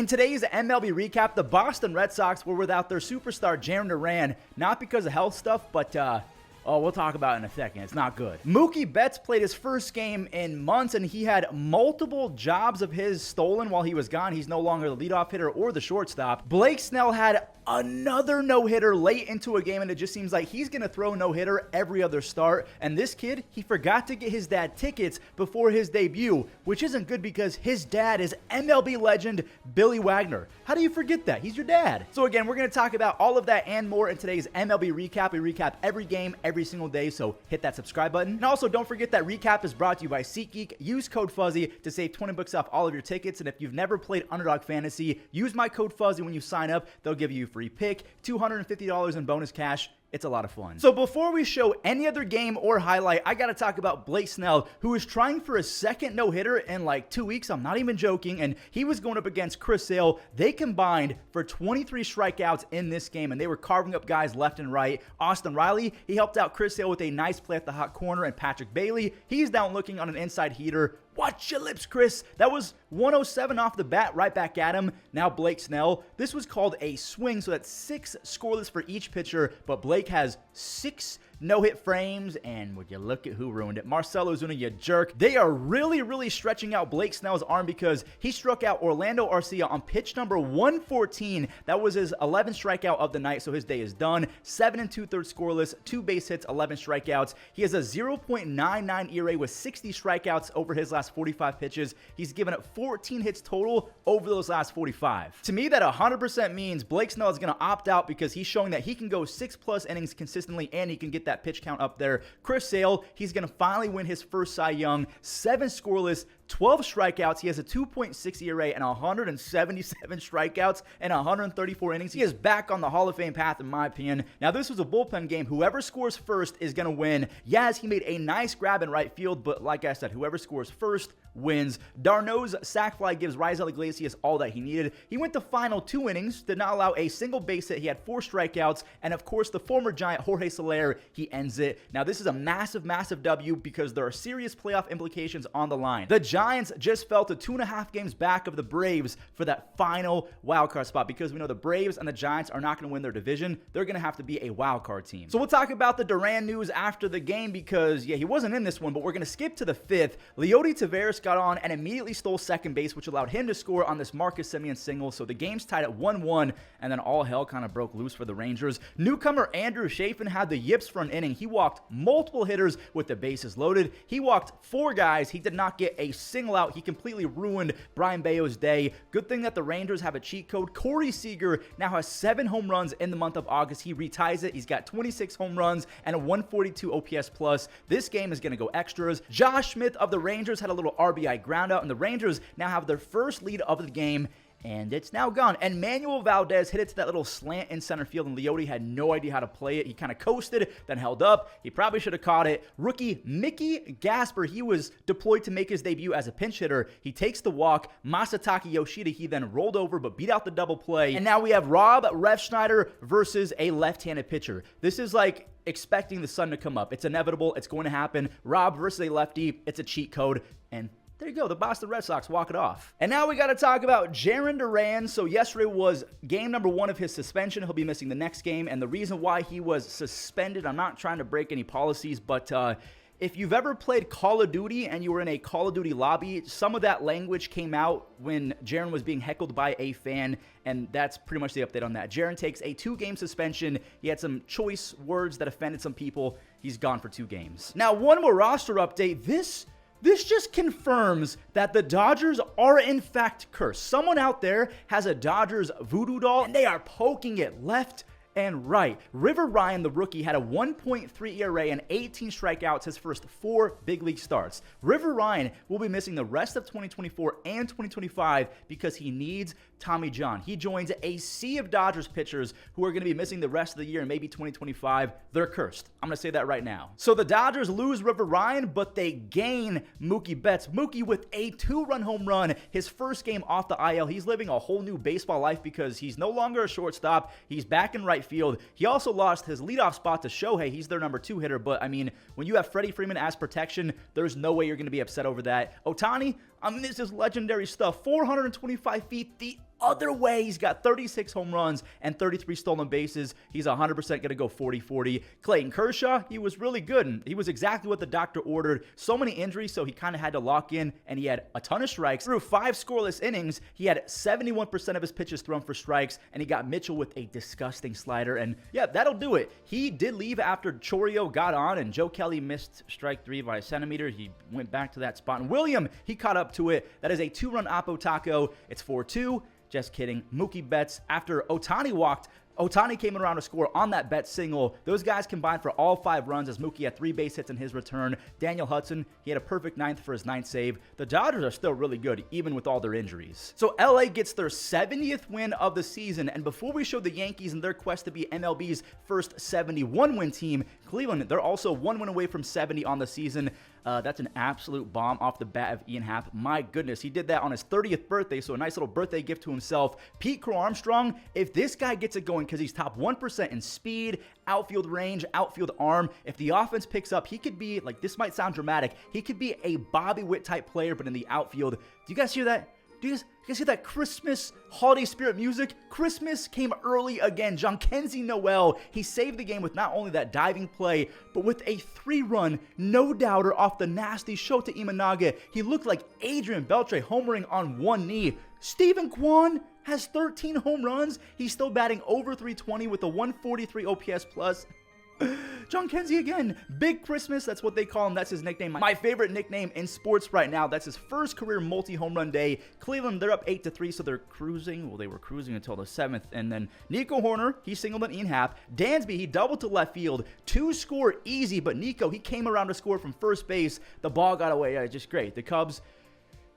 In today's MLB recap, the Boston Red Sox were without their superstar Jarren Duran, not because of health stuff, but we'll talk about it in a second. It's not good. Mookie Betts played his first game in months, and he had multiple jobs of his stolen while he was gone. He's no longer the leadoff hitter or the shortstop. Blake Snell had another no-hitter late into a game, and it just seems like he's going to throw no-hitter every other start. And this kid, he forgot to get his dad tickets before his debut, which isn't good because his dad is MLB legend Billy Wagner. How do you forget that? He's your dad. So again, we're going to talk about all of that and more in today's MLB recap. We recap every game, every single day, so hit that subscribe button. And also, don't forget that recap is brought to you by SeatGeek. Use code Fuzzy to save 20 bucks off all of your tickets. And if you've never played Underdog Fantasy, use my code Fuzzy when you sign up. They'll give you a free pick, $250 in bonus cash. It's a lot of fun. So before we show any other game or highlight, I got to talk about Blake Snell, who is trying for a second no-hitter in like 2 weeks. I'm not even joking. And he was going up against Chris Sale. They combined for 23 strikeouts in this game, and they were carving up guys left and right. Austin Riley, he helped out Chris Sale with a nice play at the hot corner, and Patrick Bailey, he's down looking on an inside heater. Watch your lips, Chris. That was 107 off the bat, right back at him. Now Blake Snell. This was called a swing, so that's 6 scoreless for each pitcher, but Blake has 6 no-hit frames, and would you look at who ruined it? Marcell Ozuna, you jerk. They are really stretching out Blake Snell's arm because he struck out Orlando Arcia on pitch number 114. That was his 11th strikeout of the night, so his day is done. 7 2/3 scoreless, 2 base hits, 11 strikeouts. He has a 0.99 ERA with 60 strikeouts over his last 45 pitches. He's given up 14 hits total over those last 45. To me, that 100% means Blake Snell is going to opt out because he's showing that he can go 6+ innings consistently and he can get that pitch count up there. Chris Sale, he's going to finally win his first Cy Young. 7 scoreless, 12 strikeouts. He has a 2.6 ERA and 177 strikeouts and 134 innings. He is back on the Hall of Fame path, in my opinion. Now, this was a bullpen game. Whoever scores first is going to win. Yaz, he made a nice grab in right field, but like I said, whoever scores first wins. Darno's sac fly gives Raisel Iglesias all that he needed. He went the final 2 innings, did not allow a single base hit. He had 4 strikeouts, and of course, the former Giant Jorge Soler, he ends it. Now, this is a massive W because there are serious playoff implications on the line. The Giants just fell to 2.5 games back of the Braves for that final wildcard spot because we know the Braves and the Giants are not going to win their division. They're going to have to be a wildcard team. So we'll talk about the Duran news after the game because, yeah, he wasn't in this one, but we're going to skip to the 5th. Leody Taveras got on and immediately stole second base, which allowed him to score on this Marcus Semien single. So the game's tied at 1-1, and then all hell kind of broke loose for the Rangers. Newcomer Andrew Chafin had the yips for an inning. He walked multiple hitters with the bases loaded. He walked 4 guys. He did not get a single out. He completely ruined Brian Bayo's day. Good thing that the Rangers have a cheat code. Corey Seager now has 7 home runs in the month of August. He reties it. He's got 26 home runs and a 142 OPS plus. This game is going to go extras. Josh Smith of the Rangers had a little RBI ground out, and the Rangers now have their first lead of the game. And it's now gone. And Manuel Valdez hit it to that little slant in center field, and Leody had no idea how to play it. He kind of coasted, then held up. He probably should have caught it. Rookie Mickey Gasper, he was deployed to make his debut as a pinch hitter. He takes the walk. Masataka Yoshida, he then rolled over but beat out the double play. And now we have Rob Refsnyder versus a left-handed pitcher. This is like expecting the sun to come up. It's inevitable. It's going to happen. Rob versus a lefty. It's a cheat code. And there you go. The Boston Red Sox walk it off. And now we got to talk about Jarren Duran. So yesterday was game number 1 of his suspension. He'll be missing the next game. And the reason why he was suspended, I'm not trying to break any policies, but if you've ever played Call of Duty and you were in a Call of Duty lobby, some of that language came out when Jarren was being heckled by a fan, and that's pretty much the update on that. Jarren takes a 2-game suspension. He had some choice words that offended some people. He's gone for 2 games. Now, one more roster update. This just confirms that the Dodgers are in fact cursed. Someone out there has a Dodgers voodoo doll, and they are poking it left and right. River Ryan, the rookie, had a 1.3 ERA and 18 strikeouts his first 4 big league starts. River Ryan will be missing the rest of 2024 and 2025 because he needs Tommy John. He joins a sea of Dodgers pitchers who are going to be missing the rest of the year and maybe 2025. They're cursed. I'm going to say that right now. So the Dodgers lose River Ryan, but they gain Mookie Betts. Mookie with a 2-run home run, his first game off the IL. He's living a whole new baseball life because he's no longer a shortstop. He's back in right field. He also lost his leadoff spot to Shohei. He's their number 2 hitter, but I mean, when you have Freddie Freeman as protection, there's no way you're going to be upset over that. Ohtani, I mean, this is legendary stuff. 425 feet the other way. He's got 36 home runs and 33 stolen bases. He's 100% going to go 40-40. Clayton Kershaw, he was really good, and he was exactly what the doctor ordered. So many injuries, so he kind of had to lock in, and he had a ton of strikes. Through 5 scoreless innings, he had 71% of his pitches thrown for strikes, and he got Mitchell with a disgusting slider, and yeah, that'll do it. He did leave after Chourio got on, and Joe Kelly missed strike 3 by a centimeter. He went back to that spot, and William, he caught up to it. That is a 2-run Oppo Taco. It's 4-2. Just kidding. Mookie Betts, after Ohtani walked, Ohtani came around to score on that Betts single. Those guys combined for all 5 runs as Mookie had 3 base hits in his return. Daniel Hudson, he had a perfect 9th for his 9th save. The Dodgers are still really good, even with all their injuries. So LA gets their 70th win of the season, and before we show the Yankees in their quest to be MLB's first 71-win team, Cleveland, they're also 1 win away from 70 on the season. That's an absolute bomb off the bat of Ian Happ. My goodness, he did that on his 30th birthday, so a nice little birthday gift to himself. Pete Crow Armstrong, if this guy gets it going, because he's top 1% in speed, outfield range, outfield arm, if the offense picks up, he could be, like, this might sound dramatic, he could be a Bobby Witt type player, but in the outfield. Do you guys hear that? Do you guys hear that Christmas holiday spirit music? Christmas came early again. Jhonkensy Noel, he saved the game with not only that diving play, but with a 3-run no-doubter off the nasty Shota Imanaga. He looked like Adrian Beltre homering on one knee. Stephen Kwan has 13 home runs. He's still batting over 320 with a 143 OPS plus. Jhonkensy again. Big Christmas, that's what they call him. That's his nickname. My favorite nickname in sports right now. That's his first career multi-home run day. Cleveland, they're up 8-3, so they're cruising. Well, they were cruising until the 7th. And then Nico Horner, he singled on Ian Happ. Dansby, he doubled to left field. 2 score easy, but Nico, he came around to score from first base. The ball got away. Just great. The Cubs,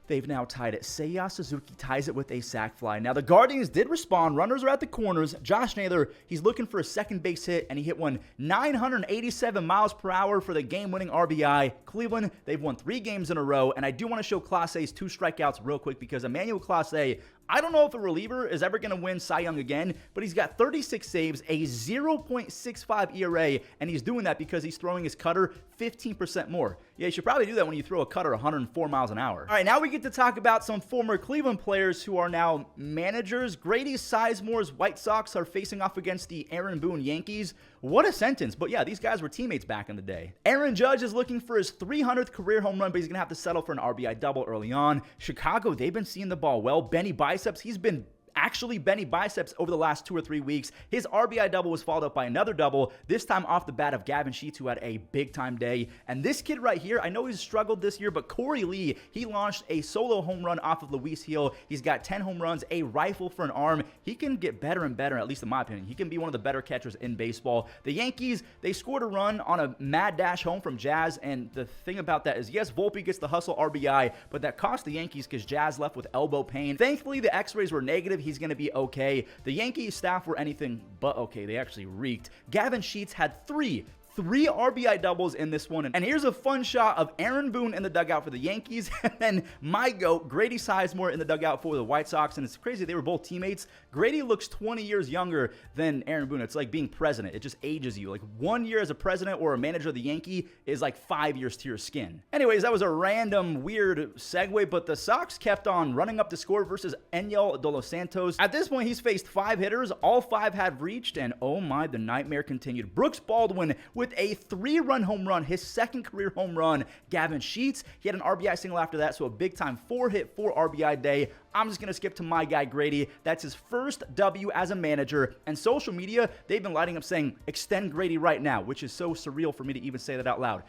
they've now tied it. Seiya Suzuki ties it with a sac fly. Now, the Guardians did respond. Runners are at the corners. Josh Naylor, he's looking for a second base hit, and he hit one 987 miles per hour for the game-winning RBI. Cleveland, they've won 3 games in a row, and I do want to show Clase's 2 strikeouts real quick because Emmanuel Clase, I don't know if a reliever is ever going to win Cy Young again, but he's got 36 saves, a 0.65 ERA, and he's doing that because he's throwing his cutter 15% more. Yeah, you should probably do that when you throw a cutter 104 miles an hour. All right, now we get to talk about some former Cleveland players who are now managers. Grady Sizemore's White Sox are facing off against the Aaron Boone Yankees. What a sentence. But yeah, these guys were teammates back in the day. Aaron Judge is looking for his 300th career home run, but he's going to have to settle for an RBI double early on. Chicago, they've been seeing the ball well. Benny Biceps, he's been actually Benny Biceps over the last 2 or 3 weeks. His RBI double was followed up by another double, this time off the bat of Gavin Sheets, who had a big-time day. And this kid right here, I know he's struggled this year, but Corey Lee, he launched a solo home run off of Luis Hill. He's got 10 home runs, a rifle for an arm. He can get better and better, at least in my opinion. He can be one of the better catchers in baseball. The Yankees, they scored a run on a mad dash home from Jazz, and the thing about that is, yes, Volpe gets the hustle RBI, but that cost the Yankees because Jazz left with elbow pain. Thankfully, the x-rays were negative. He's going to be okay. The Yankees staff were anything but okay. They actually reeked. Gavin Sheets had 3 RBI doubles in this one. And here's a fun shot of Aaron Boone in the dugout for the Yankees, and then my GOAT, Grady Sizemore, in the dugout for the White Sox. And it's crazy, they were both teammates. Grady looks 20 years younger than Aaron Boone. It's like being president. It just ages you. Like 1 year as a president or a manager of the Yankee is like 5 years to your skin. Anyways, that was a random, weird segue, but the Sox kept on running up the score versus Enyel De Los Santos. At this point, he's faced 5 hitters. All 5 have reached, and oh my, the nightmare continued. Brooks Baldwin with a 3-run home run, his 2nd career home run. Gavin Sheets, he had an RBI single after that, so a big-time 4-hit, 4 RBI day. I'm just going to skip to my guy, Grady. That's his first W as a manager. And social media, they've been lighting up saying, extend Grady right now, which is so surreal for me to even say that out loud.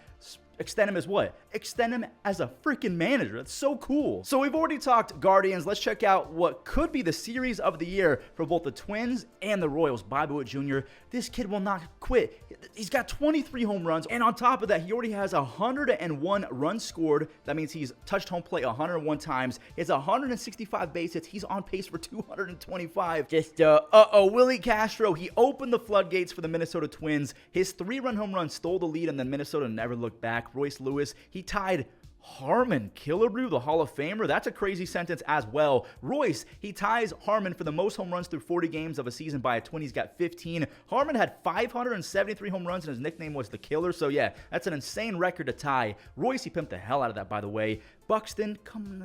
Extend him as what? Extend him as a freaking manager. That's so cool. So we've already talked Guardians. Let's check out what could be the series of the year for both the Twins and the Royals. Bobby Witt Jr., this kid will not quit. He's got 23 home runs, and on top of that, he already has 101 runs scored. That means he's touched home plate 101 times. He has 165 base hits. He's on pace for 225. Willie Castro, he opened the floodgates for the Minnesota Twins. His 3-run home run stole the lead, and then Minnesota never looked back. Royce Lewis, he tied Harmon Killebrew, the Hall of Famer. That's a crazy sentence as well. Royce, he ties Harmon for the most home runs through 40 games of a season by a Twin. He's got 15. Harmon had 573 home runs, and his nickname was the Killer. So yeah, that's an insane record to tie. Royce, he pimped the hell out of that, by the way. Buxton, come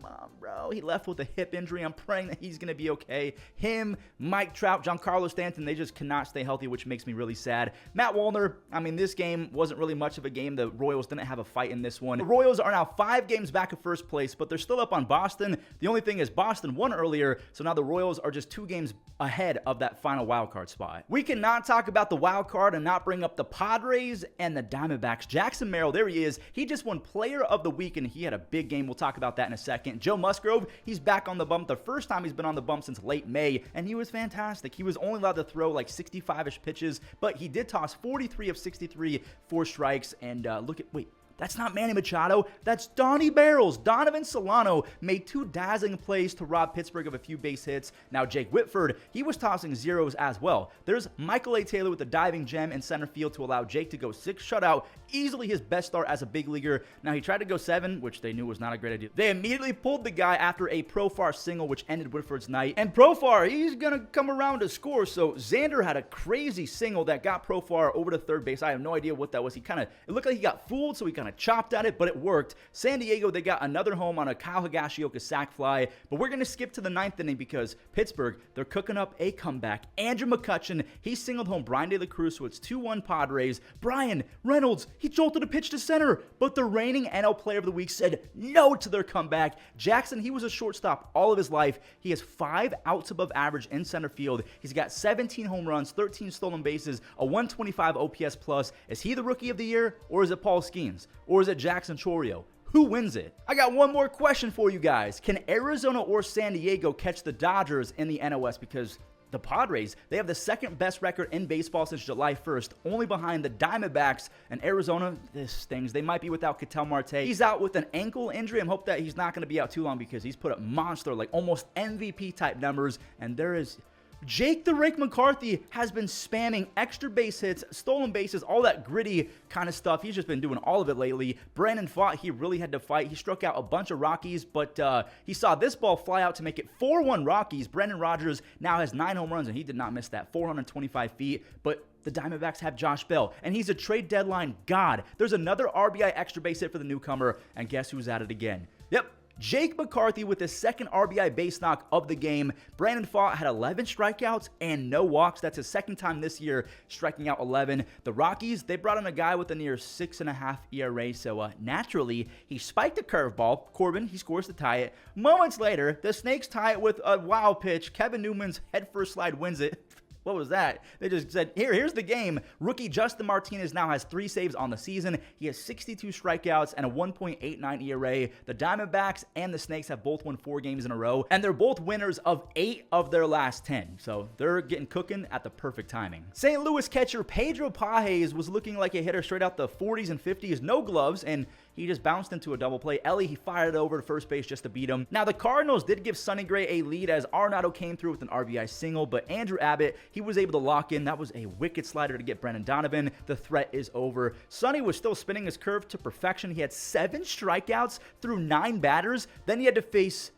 on, bro. He left with a hip injury. I'm praying that he's going to be okay. Him, Mike Trout, Giancarlo Stanton, they just cannot stay healthy, which makes me really sad. Matt Wallner, I mean, this game wasn't really much of a game. The Royals didn't have a fight in this one. The Royals are now 5 games back of first place, but they're still up on Boston. The only thing is Boston won earlier, so now the Royals are just 2 games ahead of that final wild card spot. We cannot talk about the wild card and not bring up the Padres and the Diamondbacks. Jackson Merrill, there he is. He just won Player of the Week, and he had a big game. We'll talk about that in a second. Joe Musgrove, he's back on the bump. The first time he's been on the bump since late May, and he was fantastic. He was only allowed to throw like 65-ish pitches, but he did toss 43 of 63 for strikes. And wait, that's not Manny Machado. That's Donnie Barrels. Donovan Solano made 2 dazzling plays to rob Pittsburgh of a few base hits. Now, Jake Whitford, he was tossing zeros as well. There's Michael A. Taylor with a diving gem in center field to allow Jake to go 6 shutout. Easily his best start as a big leaguer. Now, he tried to go 7, which they knew was not a great idea. They immediately pulled the guy after a Profar single, which ended Whitford's night. And Profar, he's going to come around to score. So Xander had a crazy single that got Profar over to third base. I have no idea what that was. It looked like he got fooled, so he kind of chopped at it, but it worked. San Diego, they got another home on a Kyle Higashioka sac fly, but we're going to skip to the 9th inning because Pittsburgh, they're cooking up a comeback. Andrew McCutchen, he singled home Brian De La Cruz, so it's 2-1 Padres. Brian Reynolds, he jolted a pitch to center, but the reigning NL Player of the Week said no to their comeback. Jackson, he was a shortstop all of his life. He has 5 outs above average in center field. He's got 17 home runs, 13 stolen bases, a 125 OPS plus. Is he the Rookie of the Year, or is it Paul Skeens, or is it Jackson Chorio? Who wins it? I got one more question for you guys. Can Arizona or San Diego catch the Dodgers in the NOS? Because the Padres, they have the 2nd best record in baseball since July 1st, only behind the Diamondbacks. And Arizona, this stings. They might be without Ketel Marte. He's out with an ankle injury. I'm hoping that he's not going to be out too long because he's put up monster, like almost MVP type numbers. And there is Jake the Rake McCarthy has been spamming extra base hits, stolen bases, all that gritty kind of stuff. He's just been doing all of it lately. Brandon fought. He really had to fight. He struck out a bunch of Rockies, but he saw this ball fly out to make it 4-1 Rockies. Brendan Rodgers now has 9 home runs, and he did not miss that, 425 feet. But the Diamondbacks have Josh Bell, and he's a trade deadline god. There's another RBI extra base hit for the newcomer, and guess who's at it again? Yep. Jake McCarthy with his 2nd RBI base knock of the game. Brandon Pfaadt had 11 strikeouts and no walks. That's his 2nd time this year striking out 11. The Rockies, they brought in a guy with a near 6.5 ERA, so naturally, he spiked a curveball. Corbin, he scores to tie it. Moments later, the Snakes tie it with a wild pitch. Kevin Newman's headfirst slide wins it. What was that? They just said, here's the game. Rookie Justin Martinez now has 3 saves on the season. He has 62 strikeouts and a 1.89 ERA. The Diamondbacks and the Snakes have both won 4 games in a row, and they're both winners of 8 of their last 10. So they're getting cooking at the perfect timing. St. Louis catcher Pedro Pages was looking like a hitter straight out the 40s and 50s, no gloves, and he just bounced into a double play. Ellie, he fired it over to first base just to beat him. Now, the Cardinals did give Sonny Gray a lead as Arenado came through with an RBI single, but Andrew Abbott, he was able to lock in. That was a wicked slider to get Brendan Donovan. The threat is over. Sonny was still spinning his curve to perfection. He had 7 strikeouts through 9 batters. Then he had to face,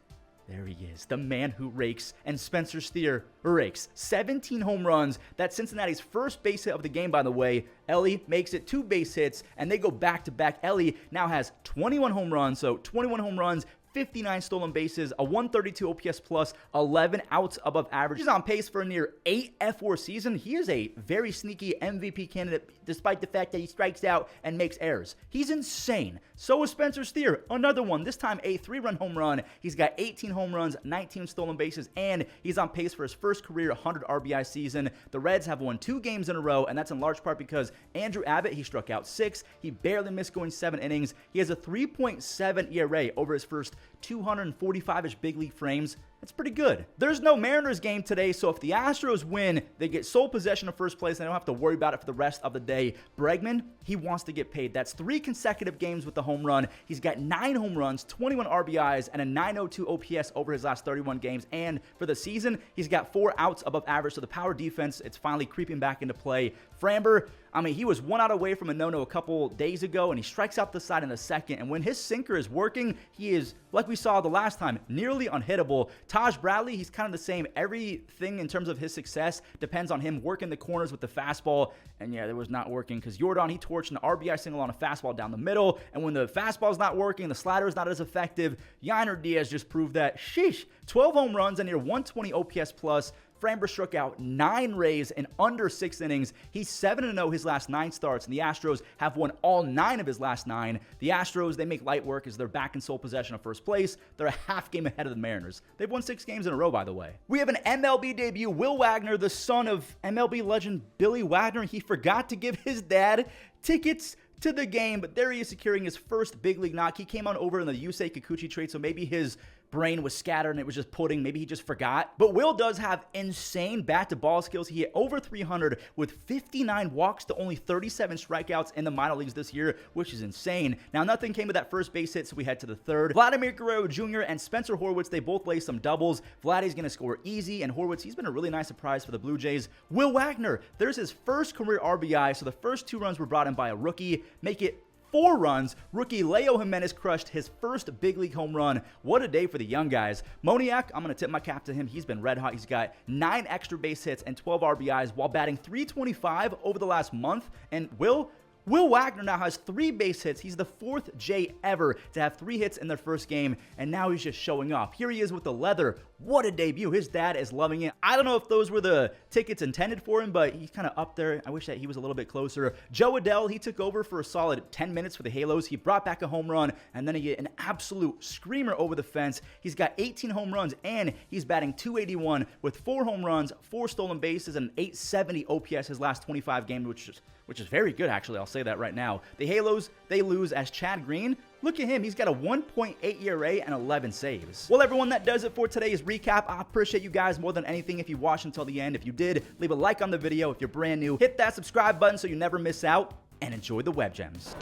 there he is, the man who rakes, and Spencer Steer rakes. 17 home runs. That's Cincinnati's first base hit of the game, by the way. Ellie makes it 2 base hits, and they go back-to-back. Ellie now has 21 home runs, so 21 home runs, 59 stolen bases, a 132 OPS plus, 11 outs above average. He's on pace for a near 8 F4 season. He is a very sneaky MVP candidate, despite the fact that he strikes out and makes errors. He's insane. So is Spencer Steer, another one, this time a 3-run home run. He's got 18 home runs, 19 stolen bases, and he's on pace for his first career 100 RBI season. The Reds have won 2 games in a row, and that's in large part because Andrew Abbott, he struck out 6. He barely missed going 7 innings. He has a 3.7 ERA over his first 245-ish big league frames. That's pretty good. There's no Mariners game today, so if the Astros win, they get sole possession of first place, and they don't have to worry about it for the rest of the day. Bregman, he wants to get paid. That's 3 consecutive games with the home run. He's got 9 home runs, 21 RBIs, and a 902 OPS over his last 31 games. And for the season, he's got 4 outs above average, so the power defense, it's finally creeping back into play. Framber, I mean, he was 1 out away from a no-no a couple days ago, and he strikes out the side in the second. And when his sinker is working, he is, like we saw the last time, nearly unhittable. Taj Bradley, he's kind of the same. Everything in terms of his success depends on him working the corners with the fastball. And yeah, that was not working because Jordan, he torched an RBI single on a fastball down the middle. And when the fastball's not working, the slider is not as effective. Yainer Diaz just proved that. Sheesh. 12 home runs and near 120 OPS plus. Framber struck out 9 Rays in under 6 innings. He's 7-0 his last 9 starts, and the Astros have won all 9 of his last 9. The Astros, they make light work as they're back in sole possession of first place. They're a half game ahead of the Mariners. They've won 6 games in a row, by the way. We have an MLB debut. Will Wagner, the son of MLB legend Billy Wagner, he forgot to give his dad tickets to the game, but there he is securing his first big league knock. He came on over in the Yusei Kikuchi trade, so maybe his brain was scattered and it was just pudding. Maybe he just forgot. But Will does have insane bat-to-ball skills. He hit over 300 with 59 walks to only 37 strikeouts in the minor leagues this year, which is insane. Now, nothing came with that first base hit, so we head to the third. Vladimir Guerrero Jr. and Spencer Horwitz, they both lay some doubles. Vladdy's going to score easy, and Horwitz, he's been a really nice surprise for the Blue Jays. Will Wagner, there's his first career RBI, so the first 2 runs were brought in by a rookie. Make it 4 runs. Rookie Leo Jimenez crushed his first big league home run. What a day for the young guys. Moniak, I'm going to tip my cap to him. He's been red hot. He's got 9 extra base hits and 12 RBIs while batting .325 over the last month. And Will Wagner now has 3 base hits. He's the 4th J ever to have 3 hits in their first game, and now he's just showing off. Here he is with the leather. What a debut. His dad is loving it. I don't know if those were the tickets intended for him, but he's kind of up there. I wish that he was a little bit closer. Joe Adell, he took over for a solid 10 minutes for the Halos. He brought back a home run, and then he hit an absolute screamer over the fence. He's got 18 home runs, and he's batting .281 with 4 home runs, 4 stolen bases, and .870 OPS his last 25 games, which is very good, actually. I'll say that right now. The Halos, they lose as Chad Green. Look at him. He's got a 1.8 ERA and 11 saves. Well, everyone, that does it for today's recap. I appreciate you guys more than anything if you watched until the end. If you did, leave a like on the video. If you're brand new, hit that subscribe button so you never miss out, and enjoy the Web Gems.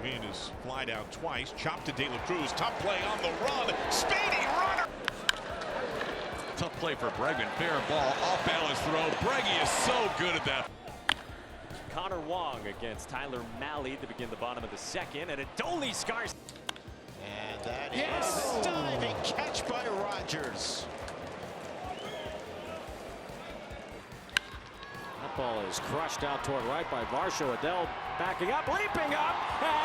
Green is fly down twice. Chopped to De La Cruz. Tough play on the run. Speedy runner. Tough play for Bregman. Fair ball. Off balance throw. Breggy is so good at that. Connor Wong against Tyler Malley to begin the bottom of the second, and Adolis scars. And that is a diving catch by Rogers. That ball is crushed out toward right by Varsho. Adell backing up, leaping up, and